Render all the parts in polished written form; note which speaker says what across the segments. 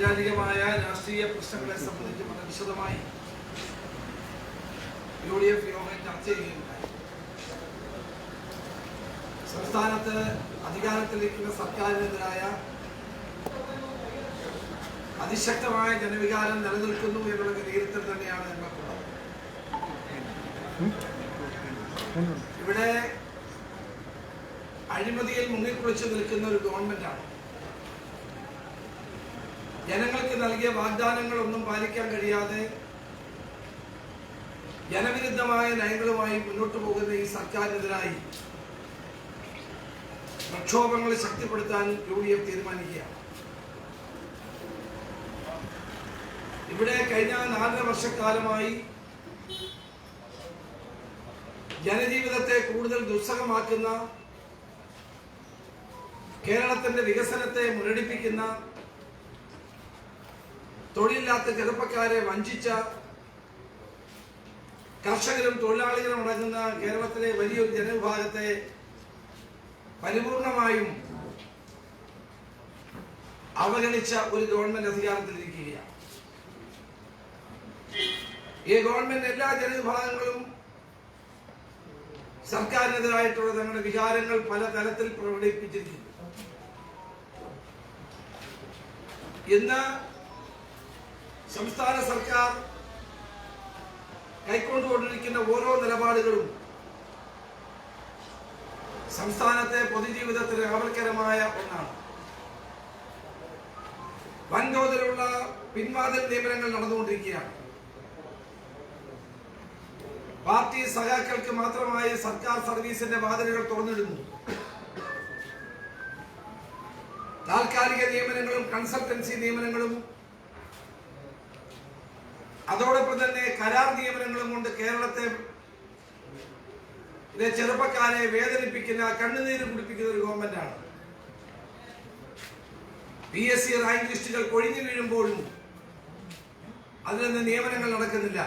Speaker 1: ആനുകാലികമായ രാഷ്ട്രീയ പ്രശ്നങ്ങളെ സംബന്ധിച്ച് വളരെ വിശദമായി UDF യോഗം ചർച്ച ചെയ്യുകയുണ്ടായി. സംസ്ഥാനത്ത് അധികാരത്തിലിരിക്കുന്ന സർക്കാരിനെതിരായ അതിശക്തമായ ജനവികാരം നിലനിൽക്കുന്നു എന്നുള്ള വിലയിരുത്തൽ തന്നെയാണ് ഞങ്ങൾക്കുള്ളത്. ഇവിടെ അഴിമതിയിൽ മുങ്ങിക്കുളിച്ചു നിൽക്കുന്ന ഒരു ഗവൺമെന്റാണ്. ജനങ്ങൾക്ക് നൽകിയ വാഗ്ദാനങ്ങളൊന്നും പാലിക്കാൻ കഴിയാതെ ജനവിരുദ്ധമായ നയങ്ങളുമായി മുന്നോട്ട് പോകുന്ന ഈ സർക്കാരിനെതിരായി പ്രക്ഷോഭങ്ങൾ ശക്തിപ്പെടുത്താൻ UDF തീരുമാനിക്കുകയാണ്. ഇവിടെ കഴിഞ്ഞ 4 വർഷക്കാലമായി ജനജീവിതത്തെ കൂടുതൽ ദുസ്സഹമാക്കുന്ന, കേരളത്തിന്റെ വികസനത്തെ മുരടിപ്പിക്കുന്ന, തൊഴിലില്ലാത്ത ചെറുപ്പക്കാരെ വഞ്ചിച്ച, കർഷകരും തൊഴിലാളികളും അടങ്ങുന്ന കേരളത്തിലെ വലിയൊരു ജനവിഭാഗത്തെ പരിപൂർണമായും അവഗണിച്ച ഒരു ഗവൺമെന്റ് അധികാരത്തിലിരിക്കുകയാണ്. ഈ ഗവൺമെന്റ് എല്ലാ ജനവിഭാഗങ്ങളും സർക്കാരിനെതിരായിട്ടുള്ള തങ്ങളുടെ വികാരങ്ങൾ പല തലത്തിൽ പ്രകടിപ്പിച്ചിരിക്കുന്നു. ഇന്ന് സംസ്ഥാന സർക്കാർ കൈക്കൊണ്ടുകൊണ്ടിരിക്കുന്ന ഓരോ നിലപാടുകളും സംസ്ഥാനത്തെ പൊതുജീവിതത്തിന് ആപൽക്കരമായ ഒന്നാണ്. വൻതോതിലുള്ള പിൻവാതിൽ നിയമനങ്ങൾ നടന്നുകൊണ്ടിരിക്കുകയാണ്. പാർട്ടി സഖാക്കൾക്ക് മാത്രമായി സർക്കാർ സർവീസിന്റെ വാതിലുകൾ തുറന്നിടുന്നു. താൽക്കാലിക നിയമനങ്ങളും കൺസൾട്ടൻസി നിയമനങ്ങളും അതോടൊപ്പം തന്നെ കരാർ നിയമനങ്ങളും കൊണ്ട് കേരളത്തെ ചെറുപ്പക്കാരെ വേദനിപ്പിക്കുന്ന, കണ്ണുനീര് കുടിപ്പിക്കുന്ന ഒരു ഗവൺമെന്റാണ്. PSC റാങ്ക് ലിസ്റ്റുകൾ കൊഴിഞ്ഞു വീഴുമ്പോഴും അതിൽ നിന്ന് നിയമനങ്ങൾ നടക്കുന്നില്ല.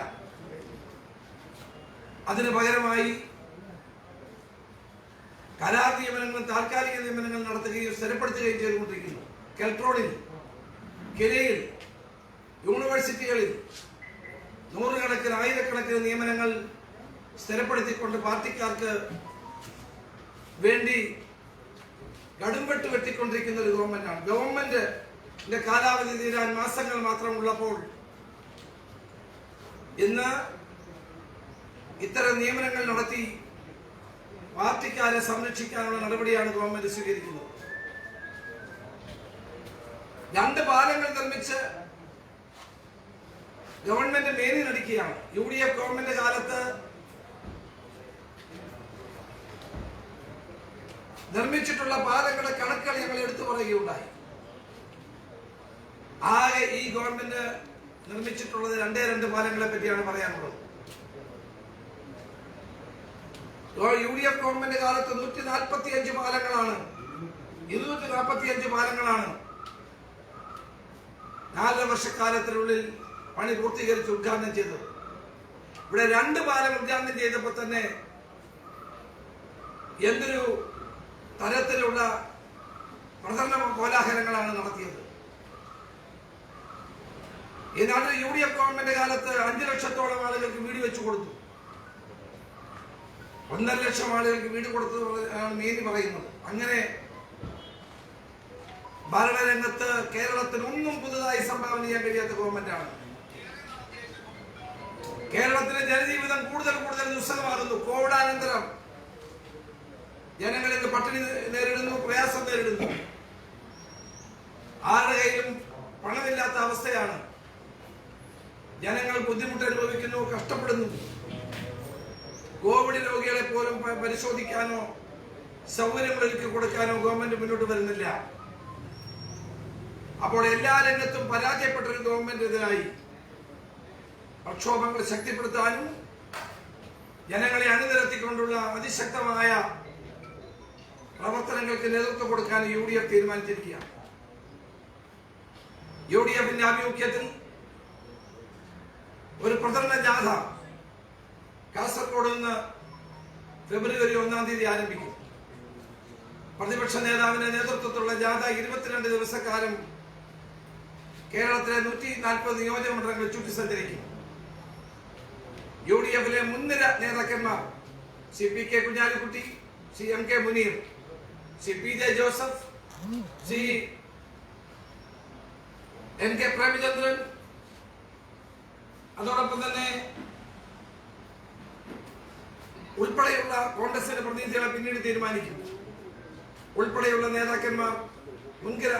Speaker 1: അതിന് പകരമായി കരാർ നിയമനങ്ങളും താൽക്കാലിക നിയമനങ്ങൾ നടത്തുകയും സ്ഥിരപ്പെടുത്തുകയും ചെയ്തുകൊണ്ടിരിക്കുന്നു. കെൽട്രോണിൽ, കിലയിൽ, യൂണിവേഴ്സിറ്റികളിൽ നൂറുകണക്കിന് ആയിരക്കണക്കിന് നിയമനങ്ങൾ സ്ഥിരപ്പെടുത്തിക്കൊണ്ട് പാർട്ടിക്കാർക്ക് വേണ്ടി കടുംവെട്ട് വെട്ടിക്കൊണ്ടിരിക്കുന്ന ഒരു ഗവൺമെന്റാണ്. ഗവൺമെന്റിന്റെ കാലാവധി തീരാൻ മാസങ്ങൾ മാത്രമുള്ളപ്പോൾ ഇന്ന് ഇത്തരം നിയമനങ്ങൾ നടത്തി പാർട്ടിക്കാരെ സംരക്ഷിക്കാനുള്ള നടപടിയാണ് ഗവൺമെന്റ് സ്വീകരിക്കുന്നത്. 2 പാലങ്ങൾ നിർമ്മിച്ച് ഗവൺമെന്റ് മേനി നടിക്കുകയാണ്. UDF ഗവൺമെന്റ് കാലത്ത് നിർമ്മിച്ചിട്ടുള്ള പാലങ്ങളുടെ കണക്കുകൾ ഞങ്ങൾ എടുത്തു പറയുകയുണ്ടായി. ആകെ ഈ ഗവൺമെന്റ് നിർമ്മിച്ചിട്ടുള്ളത് 2 പാലങ്ങളെ പറ്റിയാണ് പറയാനുള്ളത്. UDF ഗവൺമെന്റ് കാലത്ത് 145 പാലങ്ങളാണ്, 245 പാലങ്ങളാണ് 4 വർഷക്കാലത്തിനുള്ളിൽ പണി പൂർത്തീകരിച്ച് ഉദ്ഘാടനം ചെയ്തത്. ഇവിടെ 2 പാലം ഉദ്ഘാടനം ചെയ്തപ്പോൾ തന്നെ എന്തൊരു തരത്തിലുള്ള പ്രചരണ കോലാഹലങ്ങളാണ് നടത്തിയത്. ഈ നാട്ടിൽ UDF ഗവൺമെന്റ് കാലത്ത് 5 ലക്ഷത്തോളം ആളുകൾക്ക് വീട് വെച്ചു കൊടുത്തു. 1.5 ലക്ഷം ആളുകൾക്ക് വീട് കൊടുത്തതാണ് മേനി പറയുന്നത്. അങ്ങനെ ഭരണരംഗത്ത് കേരളത്തിന് ഒന്നും പുതുതായി സംഭാവന ചെയ്യാൻ കഴിയാത്ത ഗവൺമെന്റാണ്. കേരളത്തിലെ ജനജീവിതം കൂടുതൽ ദുസ്സഹമാകുന്നു. കോവിഡാനന്തരം ജനങ്ങൾക്ക് പട്ടിണി നേരിടുന്നു, പ്രയാസം നേരിടുന്നു. ആരുടെ കയ്യിലും പണമില്ലാത്ത അവസ്ഥയാണ്. ജനങ്ങൾ ബുദ്ധിമുട്ട് അനുഭവിക്കുന്നു, കഷ്ടപ്പെടുന്നു. കോവിഡ് രോഗികളെ പോലും പരിശോധിക്കാനോ സൗകര്യങ്ങൾ ഒരുക്കി കൊടുക്കാനോ ഗവൺമെന്റ് മുന്നോട്ട് വരുന്നില്ല. അപ്പോൾ എല്ലാ രംഗത്തും പരാജയപ്പെട്ടൊരു ഗവൺമെന്റിനെതിരായി പ്രക്ഷോഭങ്ങൾ ശക്തിപ്പെടുത്താനും ജനങ്ങളെ അണിനിരത്തിക്കൊണ്ടുള്ള അതിശക്തമായ പ്രവർത്തനങ്ങൾക്ക് നേതൃത്വം കൊടുക്കാൻ UDF തീരുമാനിച്ചിരിക്കുകയാണ്. UDFന്റെ ആഭിമുഖ്യത്തിൽ ഒരു പ്രചരണ ജാഥ കാസർഗോഡ് നിന്ന് ഫെബ്രുവരി 1-ാം തീയതി ആരംഭിക്കും. പ്രതിപക്ഷ നേതാവിന്റെ നേതൃത്വത്തിലുള്ള ജാഥ 22 ദിവസക്കാലം കേരളത്തിലെ 140 നിയോജക മണ്ഡലങ്ങൾ ചുറ്റി സഞ്ചരിക്കും. UDF-ലെ മുൻനിര നേതാക്കന്മാർ Shri P K Kunhalikutty, Shri M K Muneer, Shri P J Joseph, Shri N K Premachandran, അതോടൊപ്പം തന്നെ ഉൾപ്പെടെയുള്ള കോൺഗ്രസിന്റെ പ്രതിനിധികളെ പിന്നീട് തീരുമാനിക്കും. ഉൾപ്പെടെയുള്ള നേതാക്കന്മാർ, മുൻകിര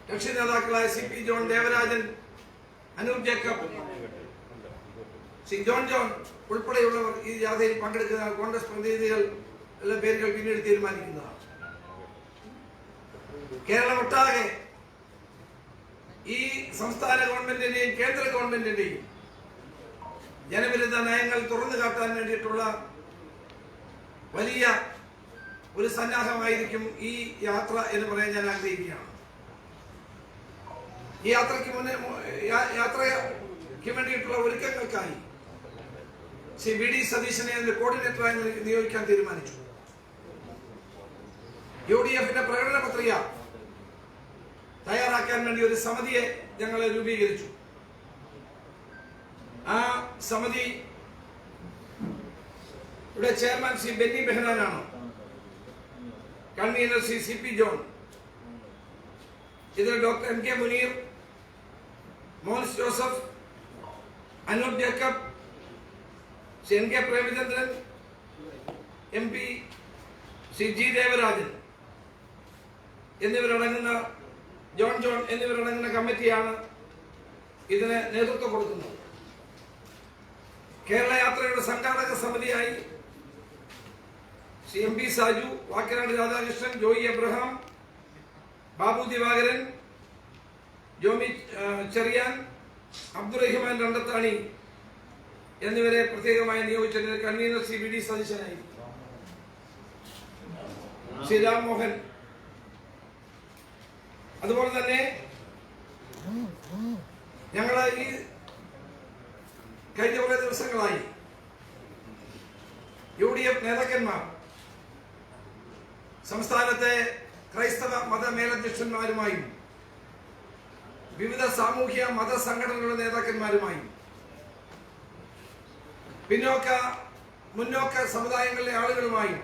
Speaker 1: കക്ഷി നേതാക്കളായ C P John, Devarajan, Anoop Jacob, Shri John ഉൾപ്പെടെയുള്ളവർ ഈ ജാഥയിൽ പങ്കെടുക്കുന്ന കോൺഗ്രസ് പ്രതിനിധികളുടെ പേരുകൾ പിന്നീട് തീരുമാനിക്കുന്നതാണ്. കേരളമൊട്ടാകെ ഈ സംസ്ഥാന ഗവൺമെന്റിന്റെയും കേന്ദ്ര ഗവൺമെന്റിന്റെയും ജനവിരുദ്ധ നയങ്ങൾ തുറന്നു കാട്ടാൻ വേണ്ടിയിട്ടുള്ള വലിയ ഒരു സന്നാഹമായിരിക്കും ഈ യാത്ര എന്ന് പറയാൻ ഞാൻ ആഗ്രഹിക്കുകയാണ്. ഈ യാത്രയ്ക്ക് വേണ്ടിയിട്ടുള്ള ഒരുക്കങ്ങൾക്കായി ശ്രീ വി ഡി സതീശനെ അതിന്റെ കോർഡിനേറ്ററായി നിയോഗിക്കാൻ തീരുമാനിച്ചു. UDF-ന്റെ പ്രകടന പത്രിക തയ്യാറാക്കാൻ വേണ്ടി ഒരു സമിതിയെ ഞങ്ങൾ രൂപീകരിച്ചു. ആ സമിതി ഇവിടെ ചെയർമാൻ ശ്രീ ബെന്നി ബെഹ്നാനാണ്. Convener Shri C P John, ഇതിൽ doctor M K Muneer, Mons Joseph, Anoop Jacob, Shri N K Premachandran, MP Shri G Devarajan എന്നിവരടങ്ങുന്ന ജോൺ എന്നിവരടങ്ങുന്ന കമ്മിറ്റിയാണ് ഇതിന് നേതൃത്വം കൊടുക്കുന്നത്. കേരള യാത്രയുടെ സംഘാടക സമിതിയായി ശ്രീ MP സാജു, വാക്കനാട് രാധാകൃഷ്ണൻ, ജോയി എബ്രഹാം, ബാബു ദിവാകരൻ, ജോമി ചെറിയാൻ, അബ്ദുറഹിമാൻ രണ്ടത്താണി എന്നിവരെ പ്രത്യേകമായി നിയോഗിച്ചതിന് കൺവീനർ ശ്രീ വി ഡി സതീശനായി, ശ്രീ രാം മോഹൻ. അതുപോലെ തന്നെ ഞങ്ങൾ ഈ കഴിഞ്ഞ കുറേ ദിവസങ്ങളായി UDF നേതാക്കന്മാർ സംസ്ഥാനത്തെ ക്രൈസ്തവ മത മേലധ്യക്ഷന്മാരുമായും വിവിധ സാമൂഹ്യ മത സംഘടനകളുടെ നേതാക്കന്മാരുമായും മുന്നോക്ക സമുദായങ്ങളിലെ ആളുകളുമായും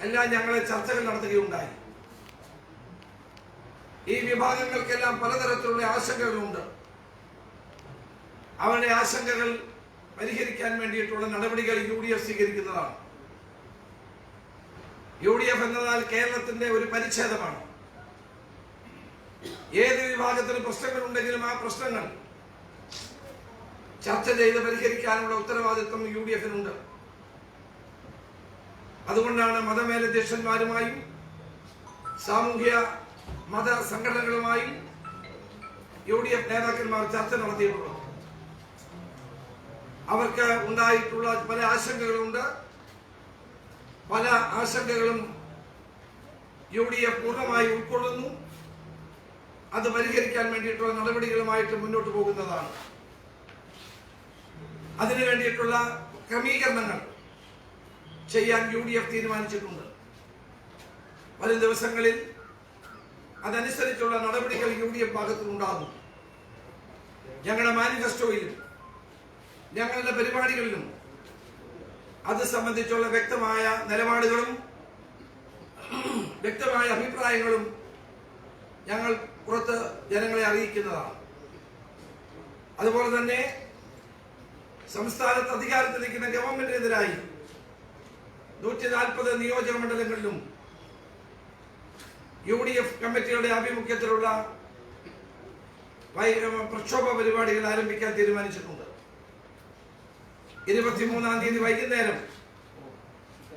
Speaker 1: എല്ലാം ഞങ്ങളെ ചർച്ചകൾ നടത്തുകയുണ്ടായി. ഈ വിഭാഗങ്ങൾക്കെല്ലാം പലതരത്തിലുള്ള ആശങ്കകളുണ്ട്. അവരുടെ ആശങ്കകൾ പരിഹരിക്കാൻ വേണ്ടിയിട്ടുള്ള നടപടികൾ UDF സ്വീകരിക്കുന്നതാണ്. UDF എന്നാൽ കേരളത്തിന്റെ ഒരു പരിച്ഛേദമാണ്. ഏത് വിഭാഗത്തിന് പ്രശ്നങ്ങൾ ഉണ്ടെങ്കിലും ആ പ്രശ്നങ്ങൾ ചർച്ച ചെയ്ത് പരിഹരിക്കാനുള്ള ഉത്തരവാദിത്വം UDF-നുണ്ട്. അതുകൊണ്ടാണ് മതമേലധ്യക്ഷന്മാരുമായും സാമൂഹ്യ മത സംഘടനകളുമായും UDF നേതാക്കന്മാർ ചർച്ച നടത്തിയിട്ടുള്ളത്. അവർക്ക് ഉണ്ടായിട്ടുള്ള പല ആശങ്കകളുണ്ട്. പല ആശങ്കകളും UDF പൂർണ്ണമായി ഉൾക്കൊള്ളുന്നു. അത് പരിഹരിക്കാൻ വേണ്ടിയിട്ടുള്ള നടപടികളുമായിട്ട് മുന്നോട്ട് പോകുന്നതാണ്. അതിനു വേണ്ടിയിട്ടുള്ള ക്രമീകരണങ്ങൾ ചെയ്യാൻ UDF തീരുമാനിച്ചിട്ടുണ്ട്. വരും ദിവസങ്ങളിൽ അതനുസരിച്ചുള്ള നടപടികൾ UDF ഭാഗത്തുനിന്നുണ്ടാകും. ഞങ്ങളുടെ മാനിഫെസ്റ്റോയിലും ഞങ്ങളുടെ പരിപാടികളിലും അത് സംബന്ധിച്ചുള്ള വ്യക്തമായ നിലപാടുകളും വ്യക്തമായ അഭിപ്രായങ്ങളും ഞങ്ങൾ പുറത്ത് ജനങ്ങളെ അറിയിക്കുന്നതാണ്. അതുപോലെ തന്നെ സംസ്ഥാനത്ത് അധികാരത്തിലിരിക്കുന്ന ഗവൺമെന്റിനെതിരായി 140 നിയോജക മണ്ഡലങ്ങളിലും UDF കമ്മിറ്റിയുടെ ആഭിമുഖ്യത്തിലുള്ള പ്രക്ഷോഭ പരിപാടികൾ ആരംഭിക്കാൻ തീരുമാനിച്ചിട്ടുണ്ട്. 23-ാം തീയതി വൈകുന്നേരം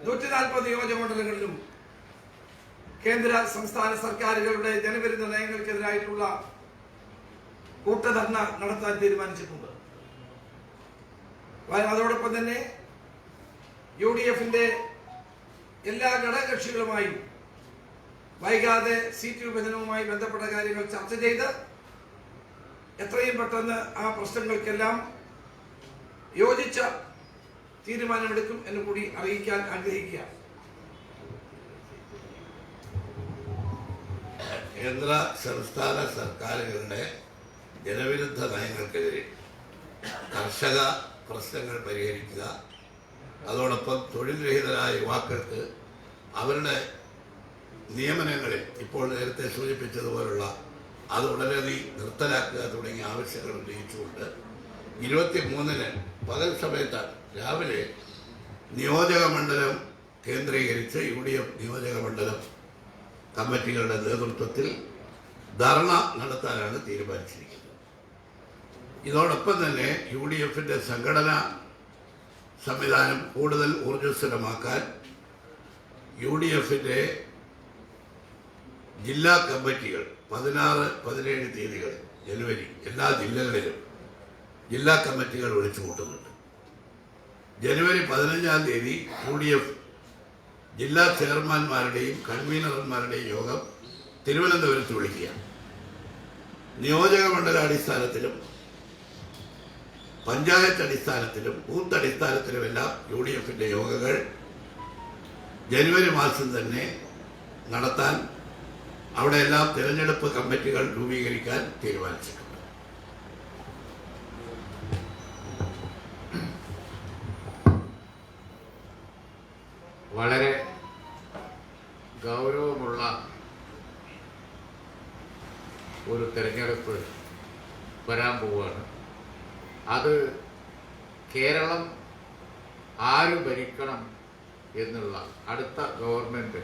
Speaker 1: 140 നിയോജക മണ്ഡലങ്ങളിലും കേന്ദ്ര സംസ്ഥാന സർക്കാരുകളുടെ ജനവിരുദ്ധ നയങ്ങൾക്കെതിരായിട്ടുള്ള കൂട്ടധർണ നടത്താൻ തീരുമാനിച്ചിട്ടുണ്ട്. അതോടൊപ്പം തന്നെ UDF-ന്റെ എല്ലാ ഘടകകക്ഷികളുമായും വൈകാതെ സീറ്റ് വിഭജനവുമായി ബന്ധപ്പെട്ട കാര്യങ്ങൾ ചർച്ച ചെയ്ത് എത്രയും പെട്ടെന്ന് ആ പ്രശ്നങ്ങൾക്കെല്ലാം യോജിച്ച തീരുമാനമെടുക്കും എന്ന് കൂടി അറിയിക്കാൻ ആഗ്രഹിക്കുക.
Speaker 2: കേന്ദ്ര സംസ്ഥാന സർക്കാരുകളുടെ ജനവിരുദ്ധ നയങ്ങൾക്കെതിരെ കർഷക പ്രശ്നങ്ങൾ പരിഹരിക്കുക, അതോടൊപ്പം തൊഴിൽ രഹിതരായ യുവാക്കൾക്ക് അവരുടെ നിയമനങ്ങളിൽ ഇപ്പോൾ നേരത്തെ സൂചിപ്പിച്ചതുപോലുള്ള അത് ഉടനടി നിർത്തലാക്കുക തുടങ്ങിയ ആവശ്യങ്ങൾ ഉന്നയിച്ചുകൊണ്ട് 23-ന് പകൽ സമയത്താണ് രാവിലെ നിയോജക മണ്ഡലം കേന്ദ്രീകരിച്ച് UDF നിയോജക മണ്ഡലം കമ്മിറ്റികളുടെ നേതൃത്വത്തിൽ ധർണ നടത്താനാണ് തീരുമാനിച്ചിരിക്കുന്നത്. ഇതോടൊപ്പം തന്നെ UDFന്റെ സംഘടനാ സംവിധാനം കൂടുതൽ ഊർജ്ജസ്വലമാക്കാൻ UDFന്റെ ജില്ലാ കമ്മിറ്റികൾ 16-17 തീയതികൾ ജനുവരി എല്ലാ ജില്ലകളിലും ജില്ലാ കമ്മിറ്റികൾ വിളിച്ചു കൂട്ടുന്നുണ്ട്. ജനുവരി 15-ാം തീയതി UDF ജില്ലാ ചെയർമാൻമാരുടെയും കൺവീനർമാരുടെയും യോഗം തിരുവനന്തപുരത്ത് വിളിക്കുക. നിയോജക മണ്ഡലാടിസ്ഥാനത്തിലും പഞ്ചായത്ത് അടിസ്ഥാനത്തിലും ബൂത്ത് അടിസ്ഥാനത്തിലുമെല്ലാം UDFന്റെ യോഗങ്ങൾ ജനുവരി മാസം തന്നെ നടത്താൻ അവിടെയെല്ലാം തിരഞ്ഞെടുപ്പ് കമ്മിറ്റികൾ രൂപീകരിക്കാൻ തീരുമാനിച്ചിട്ടുണ്ട്.
Speaker 3: വളരെ ഗൗരവമുള്ള ഒരു തെരഞ്ഞെടുപ്പ് വരാൻ പോവുകയാണ്. അത് കേരളം ആര് ഭരിക്കണം എന്നുള്ള അടുത്ത ഗവൺമെൻറ്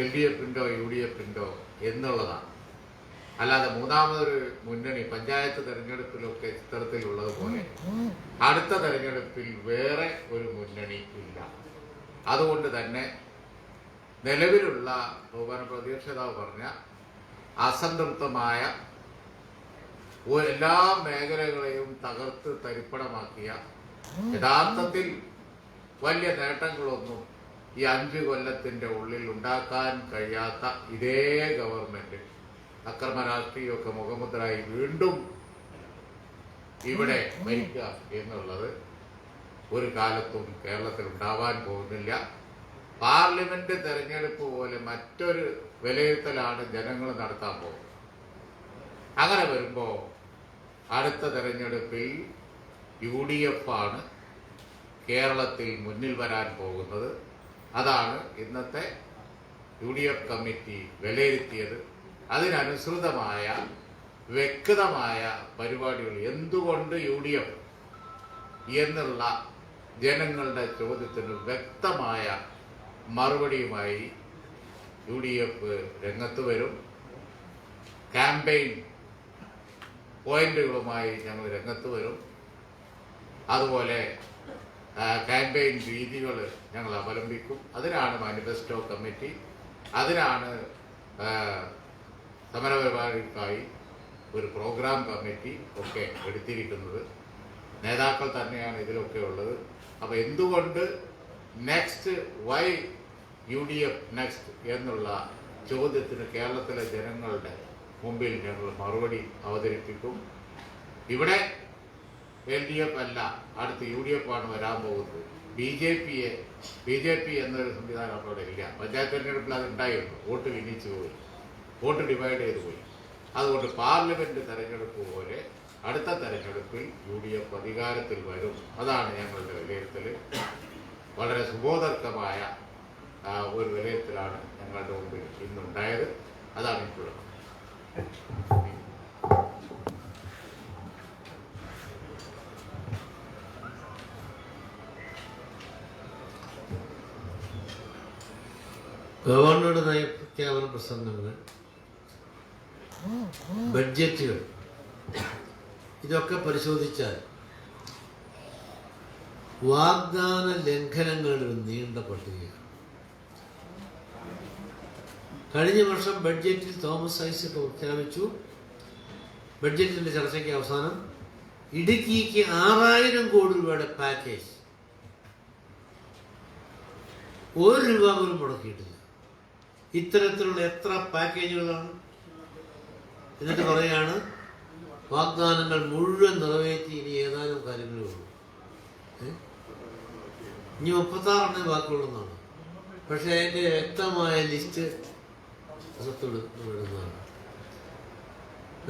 Speaker 3: LDFിൻ്റോ UDFിൻ്റോ എന്നുള്ളതാണ്. അല്ലാതെ മൂന്നാമതൊരു മുന്നണി പഞ്ചായത്ത് തെരഞ്ഞെടുപ്പിലൊക്കെ ചിത്രത്തിലുള്ളതുപോലെ അടുത്ത തെരഞ്ഞെടുപ്പിൽ വേറെ ഒരു മുന്നണി ഇല്ല. അതുകൊണ്ട് തന്നെ നിലവിലുള്ള പ്രതിപക്ഷ നേതാവ് പറഞ്ഞ അസംതൃപ്തമായ എല്ലാ മേഖലകളെയും തകർത്ത് തരിപ്പണമാക്കിയ യഥാർത്ഥത്തിൽ വലിയ നേട്ടങ്ങളൊന്നും ഈ 5 കൊല്ലത്തിൻ്റെ ഉള്ളിൽ ഉണ്ടാക്കാൻ കഴിയാത്ത ഇതേ ഗവൺമെൻറ് അക്രമ രാഷ്ട്രീയമൊക്കെ മുഖമുദ്രായി വീണ്ടും ഇവിടെ ഭരിക്കുക എന്നുള്ളത് ഒരു കാലത്തും കേരളത്തിൽ ഉണ്ടാവാൻ പോകുന്നില്ല. പാർലമെന്റ് തെരഞ്ഞെടുപ്പ് പോലെ മറ്റൊരു വിലയിരുത്തലാണ് ജനങ്ങൾ നടത്താൻ പോകുന്നത്. അങ്ങനെ വരുമ്പോൾ അടുത്ത തെരഞ്ഞെടുപ്പിൽ UDF ആണ് കേരളത്തിൽ മുന്നിൽ വരാൻ പോകുന്നത്. അതാണ് ഇന്നത്തെ UDF കമ്മിറ്റി വിലയിരുത്തിയത്. അതിനനുസൃതമായ വ്യക്തമായ പരിപാടികൾ എന്തുകൊണ്ട് UDF എന്നുള്ള ജനങ്ങളുടെ ചോദ്യത്തിന് വ്യക്തമായ മറുപടിയുമായി UDF രംഗത്ത് വരും. ക്യാമ്പയിൻ പോയിന്റുകളുമായി ഞങ്ങൾ രംഗത്ത് വരും. അതുപോലെ ക്യാമ്പയിൻ രീതികൾ ഞങ്ങൾ അവലംബിക്കും. അതിനാണ് മാനിഫെസ്റ്റോ കമ്മിറ്റി, അതിനാണ് സമരപരിപാടികൾക്കായി ഒരു പ്രോഗ്രാം കമ്മിറ്റി ഒക്കെ എടുത്തിരിക്കുന്നത്. നേതാക്കൾ തന്നെയാണ് ഇതിലൊക്കെ ഉള്ളത്. അപ്പോൾ എന്തുകൊണ്ട് നെക്സ്റ്റ് വൈ UDF നെക്സ്റ്റ് എന്നുള്ള ചോദ്യത്തിന് കേരളത്തിലെ ജനങ്ങളുടെ മുമ്പിൽ ഞങ്ങൾ മറുപടി അവതരിപ്പിക്കും. ഇവിടെ LDF അല്ല, അടുത്ത് UDF ആണ് വരാൻ പോകുന്നത്. BJP എന്നൊരു സംവിധാനം അവിടെ ഇല്ല. പഞ്ചായത്ത് തെരഞ്ഞെടുപ്പിൽ അത് ഉണ്ടായിരുന്നു. വോട്ട് ഭിന്നിച്ചു പോയി, വോട്ട് ഡിവൈഡ് ചെയ്തു പോയി. അതുകൊണ്ട് പാർലമെന്റ് തെരഞ്ഞെടുപ്പ് പോലെ അടുത്ത തെരഞ്ഞെടുപ്പിൽ UDF അധികാരത്തിൽ വരും. അതാണ് ഞങ്ങളുടെ വിലയിരുത്തൽ. വളരെ സുബോധർക്കമായ ഒരു വിലയിരുത്തലാണ് ഞങ്ങളുടെ മുമ്പിൽ ഇന്നുണ്ടായത്. അതാണ് ഇപ്പോഴും.
Speaker 4: ഗവർണറുടെ നയപ്രഖ്യാപന പ്രസംഗങ്ങൾ, ബഡ്ജറ്റുകൾ, ഇതൊക്കെ പരിശോധിച്ചാൽ വാഗ്ദാന ലംഘനങ്ങളുടെ ഒരു നീണ്ട പട്ടികയാണ്. കഴിഞ്ഞ വർഷം ബഡ്ജറ്റിൽ തോമസ് ഐസക് പ്രഖ്യാപിച്ചു, ബഡ്ജറ്റിന്റെ ചർച്ചയ്ക്ക് അവസാനം ഇടുക്കിക്ക് 6000 കോടി രൂപയുടെ പാക്കേജ്. 1 രൂപ പോലും മുടക്കിയിട്ടില്ല. ഇത്തരത്തിലുള്ള എത്ര പാക്കേജുകളാണ്? എന്നിട്ട് പറയുകയാണ് വാഗ്ദാനങ്ങൾ മുഴുവൻ നിറവേറ്റി ഇനി ഏതാനും കാര്യങ്ങളേ ഉള്ളൂ. ഇനി 36 ബാക്കിയുള്ളതാണ്. പക്ഷെ അതിൻ്റെ വ്യക്തമായ ലിസ്റ്റ് പുറത്തുവിടുന്നതാണ്.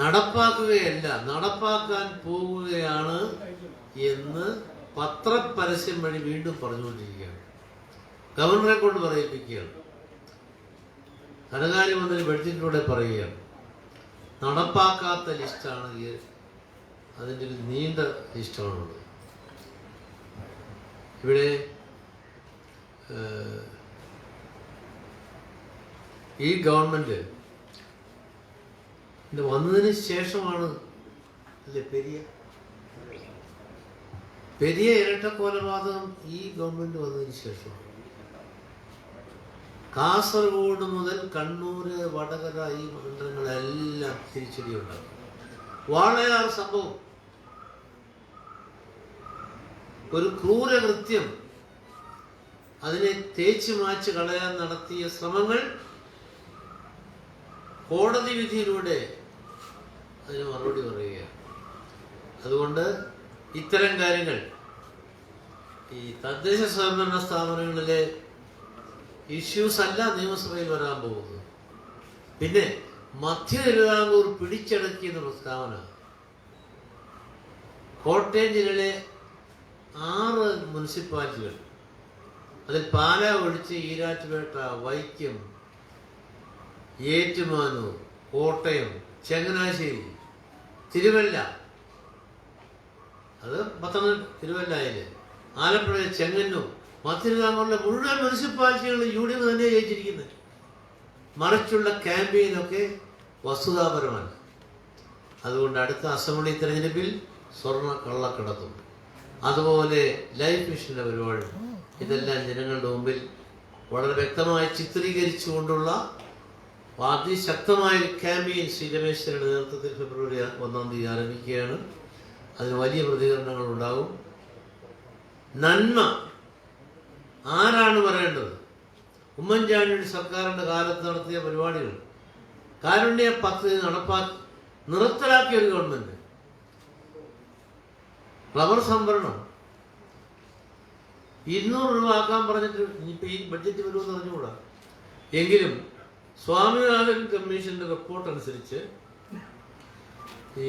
Speaker 4: നടപ്പാക്കുകയല്ല, നടപ്പാക്കാൻ പോവുകയാണ് എന്ന് പത്രപരസ്യം വഴി വീണ്ടും പറഞ്ഞുകൊണ്ടിരിക്കുകയാണ്. ഗവർണറെ കൊണ്ട് പറയിപ്പിക്കുകയാണ്. ധനകാര്യമന്ത്രി ബഡ്ജറ്റിലൂടെ പറയുകയാണ്. നടപ്പാക്കാത്ത ലിസ്റ്റാണ് അതിൻ്റെ ഒരു നീണ്ട ലിസ്റ്റാണുള്ളത്. ഇവിടെ ഈ ഗവൺമെൻറ് വന്നതിന് ശേഷമാണ് അല്ലേ പെരിയ ഇരട്ട കൊലപാതകം ഈ ഗവൺമെൻറ് വന്നതിന് ശേഷമാണ്. കാസർഗോഡ് മുതൽ കണ്ണൂര്, വടകര ഈ മണ്ഡലങ്ങളെല്ലാം തിരിച്ചടിയുണ്ടാകും. വാളയാർ സംഭവം ഒരു ക്രൂരകൃത്യം, അതിനെ തേച്ച് മാച്ച് കളയാൻ നടത്തിയ ശ്രമങ്ങൾ കോടതി വിധിയിലൂടെ അതിന് മറുപടി പറയുകയാണ്. അതുകൊണ്ട് ഇത്തരം കാര്യങ്ങൾ ഈ തദ്ദേശ സ്വയംഭരണ സ്ഥാപനങ്ങളിലെ ഇഷ്യൂസ് അല്ല നിയമസഭയിൽ വരാൻ പോകുന്നത്. പിന്നെ മധ്യ തിരുവിതാംകൂർ പിടിച്ചടക്കിയെന്ന പ്രസ്താവന കോട്ടയം ജില്ലയിലെ 6 മുനിസിപ്പാലിറ്റികൾ, അതിൽ പാലാ ഒഴിച്ച് ഈരാറ്റുപേട്ട, വൈക്കം, ഏറ്റുമാനൂർ, കോട്ടയം, ചങ്ങനാശ്ശേരി, തിരുവല്ല, അത് പത്തനംതിട്ട തിരുവല്ലയില്, ആലപ്പുഴ, ചെങ്ങന്നൂർ, മധ്യ തിരുവിതാംകൂറിലെ മുഴുവൻ മുനിസിപ്പാലിറ്റികൾ UDF തന്നെ ജയിച്ചിരിക്കുന്നത്. മറിച്ചുള്ള ക്യാമ്പയിനൊക്കെ വസ്തുതാപരമാണ്. അതുകൊണ്ട് അടുത്ത അസംബ്ലി തെരഞ്ഞെടുപ്പിൽ സ്വർണ്ണ കള്ളക്കടത്തും, അതുപോലെ ലൈഫ് മിഷന്റെ പരിപാടി, ഇതെല്ലാം ജനങ്ങളുടെ മുമ്പിൽ വളരെ വ്യക്തമായി ചിത്രീകരിച്ചുകൊണ്ടുള്ള അതിശക്തമായ ക്യാമ്പയിൻ ശ്രീ രമേശിന്റെ നേതൃത്വത്തിൽ ഫെബ്രുവരി 1 ആരംഭിക്കുകയാണ്. അതിന് വലിയ പ്രതികരണങ്ങൾ ഉണ്ടാകും. നന്മ ആരാണ് പറയേണ്ടത്? ഉമ്മൻചാണ്ടിയുടെ സർക്കാരിന്റെ കാലത്ത് നടത്തിയ പരിപാടികൾ, കാരുണ്യ പദ്ധതി നിർത്തലാക്കിയ ഒരു ഗവൺമെന്റ്, റബ്ബർ സംഭരണം 200 രൂപ ആക്കാൻ പറഞ്ഞിട്ട് ഇനിയിപ്പോൾ ഈ ബഡ്ജറ്റ് വരുമെന്ന് അറിഞ്ഞുകൂടാ. എങ്കിലും സ്വാമിനാഥൻ കമ്മീഷന്റെ റിപ്പോർട്ട് അനുസരിച്ച് ഈ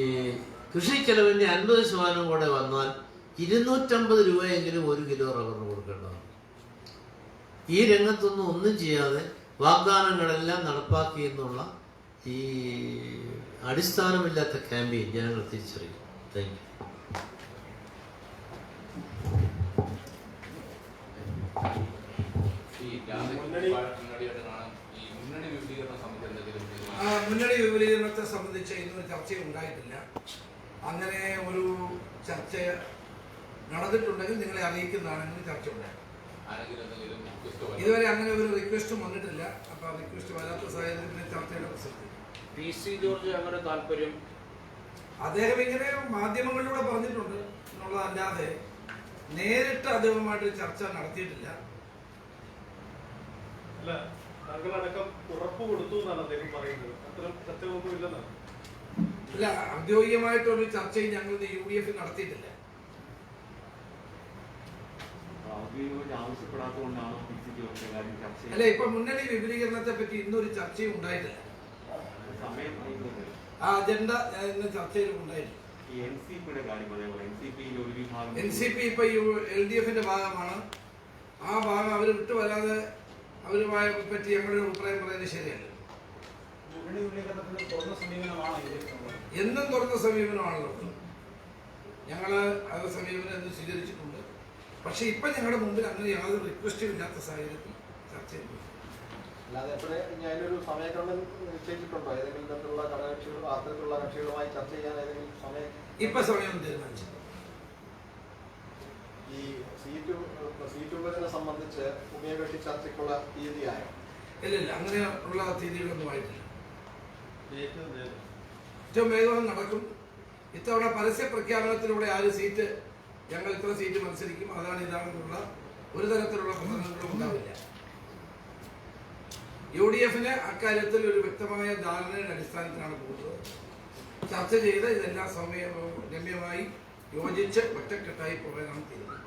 Speaker 4: കൃഷി ചെലവിന്റെ 50% കൂടെ വന്നാൽ 250 രൂപയെങ്കിലും 1 കിലോ റബ്ബറിന് കൊടുക്കേണ്ടതാണ്. ഈ രംഗത്തൊന്നും ഒന്നും ചെയ്യാതെ വാഗ്ദാനങ്ങളെല്ലാം നടപ്പാക്കി എന്നുള്ള ഈ അടിസ്ഥാനമില്ലാത്ത ക്യാമ്പയിൻ ജനങ്ങൾ തിരിച്ചറിയും. താങ്ക്
Speaker 1: മുന്നണി വിപുലീകരണത്തെ സംബന്ധിച്ച് ഇന്ന് ചർച്ച ഉണ്ടായിട്ടില്ല. അങ്ങനെ ഒരു ചർച്ച നടന്നിട്ടുണ്ടെങ്കിൽ നിങ്ങളെ അറിയിക്കുന്നതാണെങ്കിൽ ചർച്ച ഉണ്ടാകും. ഇതുവരെ അങ്ങനെ ഒരു റിക്വസ്റ്റും വന്നിട്ടില്ല. അപ്പൊ റിക്വസ്റ്റ് വരാത്ത സാഹചര്യത്തിൽ ചർച്ചയുടെ പ്രസക്തി.
Speaker 5: PC ജോർജ് അങ്ങനെ താല്പര്യം
Speaker 1: അദ്ദേഹം ഇങ്ങനെ മാധ്യമങ്ങളിലൂടെ പറഞ്ഞിട്ടുണ്ട് എന്നുള്ളതല്ലാതെ നേരിട്ട് അദ്ദേഹവുമായിട്ട് ചർച്ച നടത്തിയിട്ടില്ല.
Speaker 6: അല്ല, താങ്കളടക്കം ഉറപ്പ് കൊടുത്തു എന്നാണ് അദ്ദേഹം പറയുന്നത്. അത്തരം ചർച്ചകളൊന്നും ഇല്ലെന്നാണ്.
Speaker 1: ഇല്ല, ഔദ്യോഗികമായിട്ടൊരു ചർച്ചയും ഞങ്ങൾ UDF നടത്തിയിട്ടില്ല. അല്ല, ഇപ്പൊ മുന്നണി വിപുലീകരണത്തെ പറ്റി ഇന്നൊരു ചർച്ചയും ഉണ്ടായിട്ടില്ല. ആ അജണ്ട ഇന്ന് ചർച്ചയിൽ ഉണ്ടായിട്ടില്ല. NCP ഇപ്പൊ LDFന്റെ ഭാഗമാണ്. ആ ഭാഗം അവർ വിട്ടുവരാതെ അവരുമായി പറ്റി ഞങ്ങളുടെ അഭിപ്രായം പറയുന്നത് ശരിയല്ല. എന്നും തുറന്ന സമീപനമാണല്ലോ. ഞങ്ങള് അത് സമീപനം എന്ന് സ്വീകരിച്ചിട്ടുണ്ട്. പക്ഷെ ഇപ്പൊ ഞങ്ങളുടെ മുമ്പിൽ അങ്ങനെ യാതൊരു റിക്വസ്റ്റും ഇല്ലാത്ത സാഹചര്യത്തിൽ ചർച്ച ചെയ്യുന്നു.
Speaker 7: അല്ലാതെ ഞാനൊരു സമയക്രമം നിശ്ചയിച്ചിട്ടുണ്ടോ? ഏതെങ്കിലും തരത്തിലുള്ള ഘടകകക്ഷികളും അത്തരത്തിലുള്ള കക്ഷികളുമായി ചർച്ച ചെയ്യാൻ ഏതെങ്കിലും സമയം
Speaker 1: ഇപ്പൊ സമയം തീരുമാനിച്ചു.
Speaker 7: ഈ സീറ്റ് വിഭജനം സംബന്ധിച്ച് ഉഭയകക്ഷി ചർച്ചയ്ക്കുള്ള തീയതിയായോ?
Speaker 1: ഇല്ല, അങ്ങനെ ഉള്ള തീയതികളൊന്നും ആയിട്ടില്ല. ഏറ്റവും വേഗം നടക്കും. ഇത്തവണ പരസ്യ പ്രഖ്യാപനത്തിലൂടെ സീറ്റ് ഞങ്ങൾ ഇത്ര സീറ്റ് മത്സരിക്കും, അതാണ് ഇതാണെന്നുള്ള ഒരു തരത്തിലുള്ള പ്രസംഗങ്ങളും ഉണ്ടാവില്ല. UDFന് അക്കാര്യത്തിൽ ഒരു വ്യക്തമായ ധാരണയുടെ അടിസ്ഥാനത്തിലാണ് പോകുന്നത്. ചർച്ച ചെയ്ത് ഇതെല്ലാം രമ്യമായി യോജിച്ച് ഒറ്റക്കെട്ടായി പോകാനാണ് തീരുമാനം.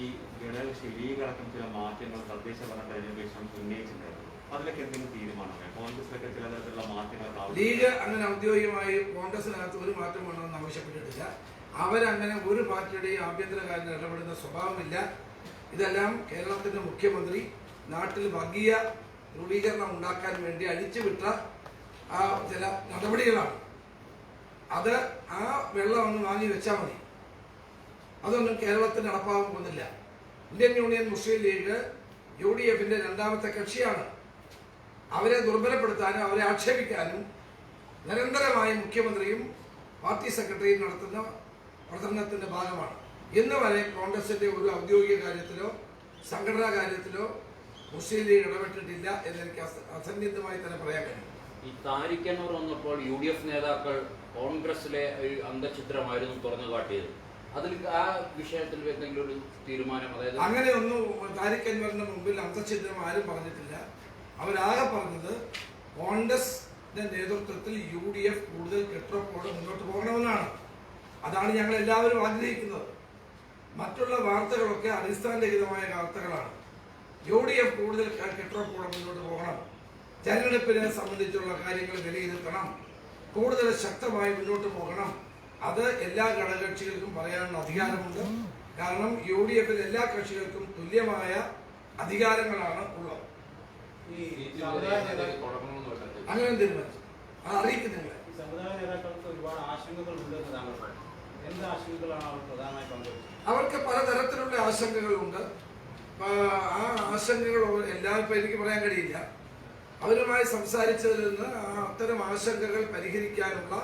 Speaker 8: ഈ ഘടകകക്ഷി ലീഗ് അടക്കം ചില മാറ്റങ്ങൾ തദ്ദേശ ഭരണ തെരഞ്ഞെടുപ്പ് ഉന്നയിച്ചിട്ടുണ്ടായിരുന്നു. അതിലൊക്കെ എന്തെങ്കിലും തീരുമാനമോ കോൺഗ്രസിലൊക്കെ ചില തരത്തിലുള്ള മാറ്റങ്ങൾ
Speaker 1: ലീഗ് അങ്ങനെ ഔദ്യോഗികമായി കോൺഗ്രസിനകത്ത് ഒരു മാറ്റം വേണമെന്ന് ആവശ്യപ്പെട്ടിട്ടില്ല. അവരങ്ങനെ ഒരു പാർട്ടിയുടെയും ആഭ്യന്തര കാര്യത്തിൽ ഇടപെടുന്ന സ്വഭാവമില്ല. ഇതെല്ലാം കേരളത്തിന്റെ മുഖ്യമന്ത്രി നാട്ടിൽ വർഗീയ ധ്രുവീകരണം ഉണ്ടാക്കാൻ വേണ്ടി അഴിച്ചുവിട്ട ചില നടപടികളാണ്. അത് ആ വെള്ളം ഒന്ന് വാങ്ങി വെച്ചാൽ മതി. അതൊന്നും കേരളത്തിന് നടപ്പാകാൻ പോകുന്നില്ല. ഇന്ത്യൻ യൂണിയൻ മുസ്ലിം ലീഗ് UDFന്റെ രണ്ടാമത്തെ കക്ഷിയാണ്. അവരെ ദുർബലപ്പെടുത്താനും അവരെ ആക്ഷേപിക്കാനും നിരന്തരമായി മുഖ്യമന്ത്രിയും പാർട്ടി സെക്രട്ടറിയും നടത്തുന്ന പ്രചരണത്തിന്റെ ഭാഗമാണ്. ഇന്ന് വരെ കോൺഗ്രസിന്റെ ഒരു ഔദ്യോഗിക കാര്യത്തിലോ സംഘടനാ കാര്യത്തിലോ മുസ്ലിം ലീഗ് ഇടപെട്ടിട്ടില്ല എന്നെനിക്ക് അസന്നിഗ്ധമായി തന്നെ പറയാൻ കഴിയും.
Speaker 5: ഈ താരിഖ് വന്നപ്പോൾ UDF നേതാക്കൾ കോൺഗ്രസിലെ ഒരു അംഗചിത്രമായിരുന്നു തുറന്നു കാട്ടിയത്. അതിൽ ആ വിഷയത്തിൽ എന്തെങ്കിലും ഒരു തീരുമാനം, അതായത്
Speaker 1: അങ്ങനെയൊന്നും താരിഖ് അൻവറിന്റെ മുമ്പിൽ അന്തഛിദ്രം ആരും പറഞ്ഞിട്ടില്ല. അവരാകെ പറഞ്ഞത് കോൺഗ്രസിന്റെ നേതൃത്വത്തിൽ UDF കൂടുതൽ കെട്ടുറപ്പോടെ മുന്നോട്ട് പോകണമെന്നാണ്. അതാണ് ഞങ്ങൾ എല്ലാവരും ആഗ്രഹിക്കുന്നത്. മറ്റുള്ള വാർത്തകളൊക്കെ അടിസ്ഥാനരഹിതമായ വാർത്തകളാണ്. UDF കൂടുതൽ കെട്ടുറപ്പോടെ മുന്നോട്ട് പോകണം, തെരഞ്ഞെടുപ്പിനെ സംബന്ധിച്ചുള്ള കാര്യങ്ങൾ വിലയിരുത്തണം, കൂടുതൽ ശക്തമായി മുന്നോട്ട് പോകണം. അത് എല്ലാ ഘടകകക്ഷികൾക്കും പറയാനുള്ള അധികാരമുണ്ട്. കാരണം UDFിൽ എല്ലാ കക്ഷികൾക്കും തുല്യമായ അധികാരങ്ങളാണ് ഉള്ളത്. അങ്ങനെ തീരുമാനിച്ചു. അത് അറിയിക്കുന്നില്ല.
Speaker 9: സമുദായ നേതാക്കൾക്ക് ഒരുപാട് ആശങ്കകൾ ഉണ്ടെന്ന് താങ്കൾ പറഞ്ഞു. എന്ത് ആശങ്കകളാണ് അവർ പ്രധാനമായി പങ്കുവെച്ചത്?
Speaker 1: അവർക്ക് പലതരത്തിലുള്ള ആശങ്കകളുണ്ട്. ആ ആശങ്കകൾ എല്ലാവർക്കും എനിക്ക് പറയാൻ കഴിയില്ല. അവരുമായി സംസാരിച്ചതിൽ നിന്ന് അത്തരം ആശങ്കകൾ പരിഹരിക്കാനുള്ള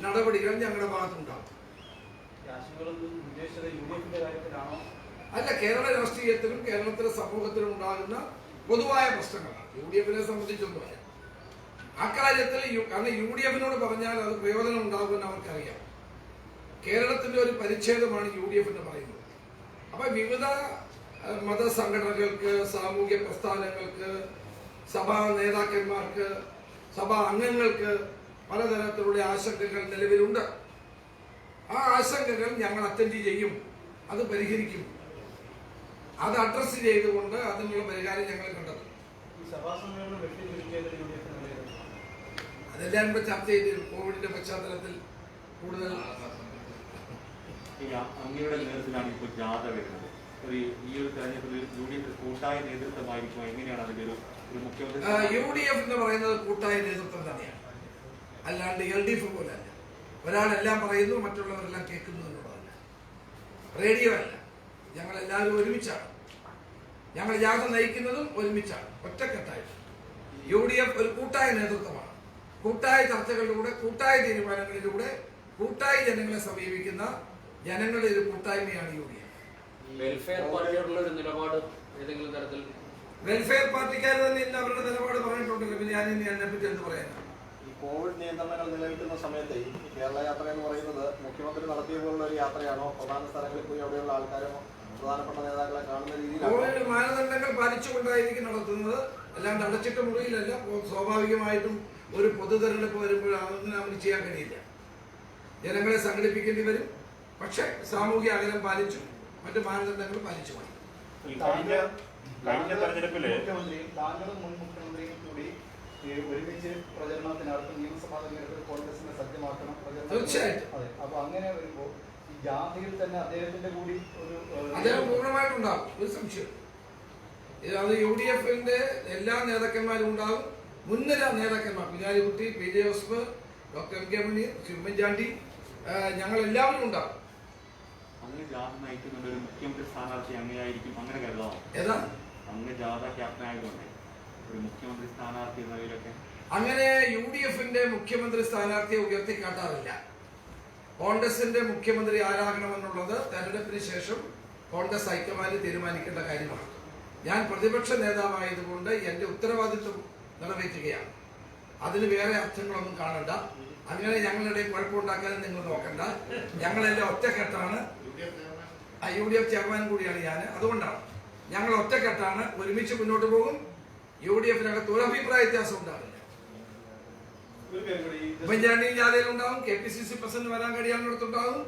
Speaker 1: നടപടികൾ ഞങ്ങളുടെ ഭാഗത്തുണ്ടാകും. അല്ല, കേരള രാഷ്ട്രീയത്തിലും കേരളത്തിലെ സമൂഹത്തിലും ഉണ്ടാകുന്ന പൊതുവായ പ്രശ്നങ്ങളാണ്. UDFിനെ സംബന്ധിച്ചൊന്നുമല്ല. അക്കാര്യത്തിൽ കാരണം UDFിനോട് പറഞ്ഞാൽ അത് പ്രയോജനം ഉണ്ടാകുമെന്ന് അവർക്കറിയാം. കേരളത്തിന്റെ ഒരു പരിച്ഛേദമാണ് UDF എന്ന് പറയുന്നത്. അപ്പൊ വിവിധ മതസംഘടനകൾക്ക്, സാമൂഹ്യ പ്രസ്ഥാനങ്ങൾക്ക്, സഭാ നേതാക്കന്മാർക്ക്, സഭാ അംഗങ്ങൾക്ക് പലതരത്തിലുള്ള ആശങ്കകൾ നിലവിലുണ്ട്. ആ ആശങ്കകൾ ഞങ്ങൾ അറ്റൻഡ് ചെയ്യും, അത് പരിഹരിക്കും. അത് അഡ്രസ് ചെയ്തുകൊണ്ട് അതിനുള്ള പരിഹാരം ഞങ്ങൾ കണ്ടെത്തും. അതെല്ലാം ഇപ്പോൾ ചർച്ച ചെയ്ത് കോവിഡിന്റെ പശ്ചാത്തലത്തിൽ കൂടുതൽ
Speaker 8: അങ്ങയുടെ നേതൃത്വത്തിലാണ് ഇപ്പോൾ ജാഥ വരുന്നത്. ഈ ഒരു തെരഞ്ഞെടുപ്പിൽ UDF കൂട്ടായ നേതൃത്വമായിരിക്കും. എങ്ങനെയാണ് അതിന്റെ ഒരു മുഖ്യമന്ത്രി?
Speaker 1: UDF എന്ന് പറയുന്നത് കൂട്ടായ നേതൃത്വം തന്നെയാണ്, അല്ലാണ്ട് LDF പോലെ അല്ല. ഒരാളെല്ലാം പറയുന്നു മറ്റുള്ളവരെല്ലാം കേൾക്കുന്നു എന്നുള്ളതല്ല. റേഡിയോ അല്ല. ഞങ്ങളെല്ലാവരും ഒരുമിച്ചാണ്. ഞങ്ങൾ ജാഥ നയിക്കുന്നതും ഒരുമിച്ചാണ്, ഒറ്റക്കെട്ടായിട്ട്. UDF ഒരു കൂട്ടായ നേതൃത്വമാണ്. കൂട്ടായ ചർച്ചകളിലൂടെ, കൂട്ടായ തീരുമാനങ്ങളിലൂടെ, കൂട്ടായി ജനങ്ങളെ സമീപിക്കുന്ന ജനങ്ങളുടെ ഒരു കൂട്ടായ്മയാണ് UDF.
Speaker 5: വെൽഫെയർ പാർട്ടിയോടുള്ള ഒരു നിലപാട് ഏതെങ്കിലും തരത്തിൽ?
Speaker 1: വെൽഫെയർ പാർട്ടിക്കാർ തന്നെ ഇന്ന് അവരുടെ നിലപാട് പറഞ്ഞിട്ടുണ്ടല്ലോ. പിന്നെ ഞാൻ ഇനി അതിനെപ്പറ്റി എന്ത് പറയാനാണ്?
Speaker 7: ഈ കോവിഡ് നിയന്ത്രണങ്ങൾ നിലനിൽക്കുന്ന സമയത്ത് ഈ കേരള യാത്ര എന്ന് പറയുന്നത് മുഖ്യമന്ത്രി നടത്തിയ പോലുള്ള ഒരു യാത്രയാണോ? പ്രധാന സ്ഥലങ്ങളിൽ പോയി അവിടെയുള്ള ആൾക്കാരോ പ്രധാനപ്പെട്ട നേതാക്കളെ കാണുന്ന രീതിയിലാണ്
Speaker 1: കോവിഡ് മാനദണ്ഡങ്ങൾ പാലിച്ചുകൊണ്ടായിരിക്കും നടത്തുന്നത്. അല്ലാണ്ട് അടച്ചിട്ട മുറിയിലല്ല. സ്വാഭാവികമായിട്ടും ഒരു പൊതു തെരഞ്ഞെടുപ്പ് വരുമ്പോൾ അതൊന്നും നമുക്ക് ചെയ്യാൻ കഴിയില്ല. ജനങ്ങളെ സംഘടിപ്പിക്കേണ്ടി വരും. പക്ഷെ സാമൂഹ്യ അകലം പാലിച്ചു, മറ്റു മാനദണ്ഡങ്ങൾ പാലിച്ചു മതി.
Speaker 8: കഴിഞ്ഞ തെരഞ്ഞെടുപ്പില്
Speaker 9: മുഖ്യമന്ത്രിയും താങ്കളും മുൻ മുഖ്യമന്ത്രിയും കൂടി ഒരുമിച്ച് പ്രചരണത്തിനടുത്ത് നിയമസഭാ തെരഞ്ഞെടുപ്പിൽ കോൺഗ്രസിനെ സജ്ജമാക്കണം.
Speaker 1: തീർച്ചയായിട്ടും.
Speaker 9: അതെ. അപ്പൊ അങ്ങനെ വരുമ്പോൾ ഈ ജാതിയിൽ തന്നെ അദ്ദേഹത്തിന്റെ കൂടി ഒരു
Speaker 1: അദ്ദേഹം പൂർണ്ണമായിട്ടുണ്ടാകും, ഒരു സംശയം. അത് UDFന്റെ എല്ലാ നേതാക്കന്മാരും ഉണ്ടാകും. മുൻനിര നേതാക്കന്മാർ Kunhalikutty, PJ Joseph, doctor MK Muneer, Oommen Chandy, ഞങ്ങൾ എല്ലാവരും ഉണ്ടാകും.
Speaker 8: അങ്ങ് ജാഥ നയിക്കുന്നുണ്ട് ഒരു മുഖ്യമന്ത്രി സ്ഥാനാർത്ഥി അങ്ങനെയായിരിക്കും, അങ്ങനെ കരുതാമോ?
Speaker 1: ഏതാ
Speaker 8: അങ്ങ് ജാഥ ക്യാപ്റ്റൻ ആയതുകൊണ്ട് ഒരു മുഖ്യമന്ത്രി സ്ഥാനാർത്ഥി എന്നതിലൊക്കെ
Speaker 1: അങ്ങനെ UDFന്റെ മുഖ്യമന്ത്രി സ്ഥാനാർത്ഥിയെ ഉയർത്തിക്കാട്ടാറില്ല. കോൺഗ്രസിന്റെ മുഖ്യമന്ത്രി ആരാകണമെന്നുള്ളത് തെരഞ്ഞെടുപ്പിന് ശേഷം കോൺഗ്രസ് ഹൈക്കമാൻഡ് തീരുമാനിക്കേണ്ട കാര്യമാണ്. ഞാൻ പ്രതിപക്ഷ നേതാവായതുകൊണ്ട് എന്റെ ഉത്തരവാദിത്വം നിറവേറ്റുകയാണ്. അതിന് വേറെ അർത്ഥങ്ങളൊന്നും കാണണ്ട. അങ്ങനെ ഞങ്ങളുടെ കുഴപ്പമുണ്ടാക്കാനും നിങ്ങൾ നോക്കണ്ട. ഞങ്ങളെല്ലാം ഒറ്റക്കെട്ടാണ്. UDF ചെയർമാൻ കൂടിയാണ് ഞാൻ. അതുകൊണ്ടാണ് ഞങ്ങൾ ഒറ്റക്കെട്ടാണ്, ഒരുമിച്ച് മുന്നോട്ട് പോകും. UDFിനകത്ത് ഒരു അഭിപ്രായ വ്യത്യാസം ഉണ്ടാവില്ല. ഉമ്മൻചാണ്ടി ജാഥയിലുണ്ടാവും, KPCC പ്രസിഡന്റ് വരാൻ കഴിയാവുന്നിടത്തുണ്ടാവും.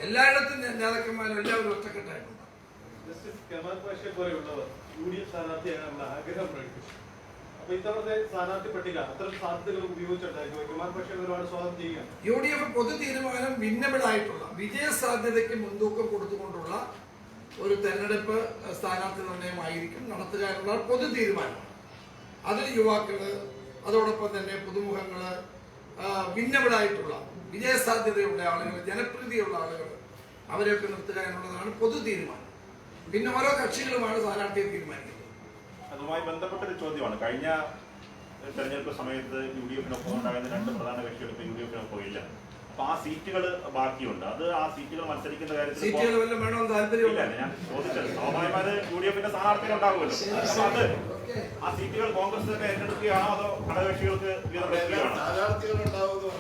Speaker 1: എല്ലായിടത്തും നേതാക്കന്മാരും എല്ലാവരും ഒറ്റക്കെട്ടായിട്ടുണ്ടാവും.
Speaker 6: കെമാൽ പാഷയെ പോലെയുള്ളവർ UDF സ്ഥാനാർത്ഥിയാകാനുള്ള ആഗ്രഹം പ്രകടിപ്പിച്ചു. അപ്പൊ ഇത്തവണത്തെ സ്ഥാനാർത്ഥി പട്ടിക അത്തരം സാധ്യതകൾ ഉപയോഗിച്ചിട്ടുണ്ടായിരിക്കും. വിമാൻ പക്ഷേ ഒരുപാട് സ്വാഗതം ചെയ്യുകയാണ്.
Speaker 1: UDF പൊതു തീരുമാനം വിന്നബിൾ ആയിട്ടുള്ള വിജയ സാധ്യതയ്ക്ക് മുൻതൂക്കം കൊടുത്തുകൊണ്ടുള്ള ഒരു തെരഞ്ഞെടുപ്പ് സ്ഥാനാർത്ഥി നിർണയമായിരിക്കും നടത്തുക എന്നുള്ള പൊതു തീരുമാനമാണ്. അതിൽ യുവാക്കള്, അതോടൊപ്പം തന്നെ പുതുമുഖങ്ങള്, വിന്നബിളായിട്ടുള്ള വിജയസാധ്യതയുള്ള ആളുകൾ, ജനപ്രീതിയുള്ള ആളുകൾ, അവരെയൊക്കെ നിർത്തുക എന്നുള്ളതാണ് പൊതു തീരുമാനം. പിന്നെ ഓരോ കക്ഷികളുമാണ് സ്ഥാനാർത്ഥിയെ തീരുമാനിക്കുന്നത്.
Speaker 10: അതുമായി ബന്ധപ്പെട്ടൊരു ചോദ്യമാണ്. കഴിഞ്ഞ തെരഞ്ഞെടുപ്പ് സമയത്ത് UDF-നൊപ്പം ഉണ്ടാകുന്ന 2 പ്രധാന കക്ഷികൾ ഇപ്പൊ UDF-നൊപ്പം ഇല്ല. അപ്പൊ ആ സീറ്റുകൾ ബാക്കിയുണ്ട്. അത് ആ സീറ്റുകൾ മത്സരിക്കുന്ന കാര്യത്തിൽ
Speaker 1: സീറ്റുകൾ വല്ലതും വേണമെന്ന് താല്പര്യമില്ല.
Speaker 10: ഞാൻ ചോദിച്ചത് സ്വാഭാവികമായി UDF-ന്റെ സ്ഥാനാർത്ഥികൾ ഉണ്ടാകുമല്ലോ. അപ്പൊ അത് ആ സീറ്റുകൾ കോൺഗ്രസ് തന്നെ ഏറ്റെടുക്കുകയാണോ അതോ ഘടകകക്ഷികൾക്ക് വീതം വെക്കുകയാണോ?
Speaker 2: സ്ഥാനാർത്ഥികൾ ഉണ്ടാവുന്നു.